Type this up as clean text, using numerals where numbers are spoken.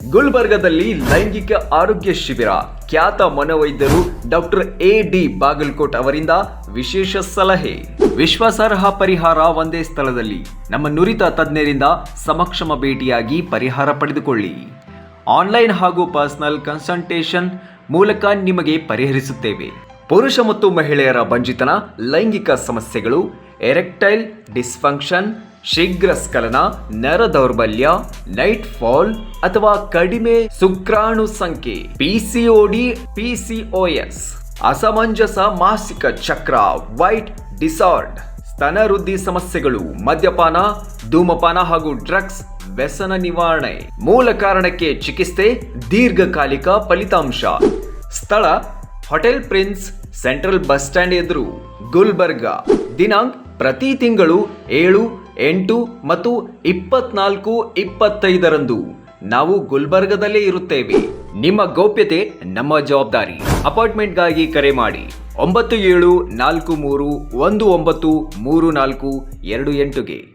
ಗುಲ್ಬರ್ಗದಲ್ಲಿ ಲೈಂಗಿಕ ಆರೋಗ್ಯ ಶಿಬಿರ. ಖ್ಯಾತ ಮನೋವೈದ್ಯರು ಡಾಕ್ಟರ್ ಎ.ಡಿ. ಬಾಗಲಕೋಟ್ ಅವರಿಂದ ವಿಶೇಷ ಸಲಹೆ. ವಿಶ್ವಾಸಾರ್ಹ ಪರಿಹಾರ ಒಂದೇ ಸ್ಥಳದಲ್ಲಿ. ನಮ್ಮ ನುರಿತ ತಜ್ಞರಿಂದ ಸಮಕ್ಷಮ ಭೇಟಿಯಾಗಿ ಪರಿಹಾರ ಪಡೆದುಕೊಳ್ಳಿ. ಆನ್ಲೈನ್ ಹಾಗೂ ಪರ್ಸನಲ್ ಕನ್ಸಲ್ಟೇಷನ್ ಮೂಲಕ ನಿಮಗೆ ಪರಿಹರಿಸುತ್ತೇವೆ. ಪುರುಷ ಮತ್ತು ಮಹಿಳೆಯರ ಬಂಜಿತನ, ಲೈಂಗಿಕ ಸಮಸ್ಯೆಗಳು, ಎರೆಕ್ಟೈಲ್ ಡಿಸ್ಫಂಕ್ಷನ್, ಶೀಘ್ರ ಸ್ಖಲನ, ನರ ದೌರ್ಬಲ್ಯ, ನೈಟ್ ಫಾಲ್ ಅಥವಾ ಕಡಿಮೆ ಶುಕ್ರಾಣು ಸಂಖ್ಯೆ, ಪಿಸಿಒಡಿ, ಪಿಸಿಒಎಸ್, ಅಸಮಂಜಸ ಮಾಸಿಕ ಚಕ್ರ, ವೈಟ್ ಡಿಸಾರ್ಡ್, ಸ್ತನ ವೃದ್ಧಿ ಸಮಸ್ಯೆಗಳು, ಮದ್ಯಪಾನ, ಧೂಮಪಾನ ಹಾಗೂ ಡ್ರಗ್ಸ್ ವ್ಯಸನ ನಿವಾರಣೆ. ಮೂಲ ಕಾರಣಕ್ಕೆ ಚಿಕಿತ್ಸೆ, ದೀರ್ಘಕಾಲಿಕ ಫಲಿತಾಂಶ. ಸ್ಥಳ hotel prince, central bus stand ಎದುರು, ಗುಲ್ಬರ್ಗ. ದಿನಾಂಕ ಪ್ರತಿ ತಿಂಗಳು 7, 8 ಮತ್ತು 24, 25ರಂದು ನಾವು ಗುಲ್ಬರ್ಗದಲ್ಲೇ ಇರುತ್ತೇವೆ. ನಿಮ್ಮ ಗೌಪ್ಯತೆ ನಮ್ಮ ಜವಾಬ್ದಾರಿ. ಅಪಾಯಿಂಟ್ಮೆಂಟ್ಗಾಗಿ ಕರೆ ಮಾಡಿ 9743193428ಗೆ.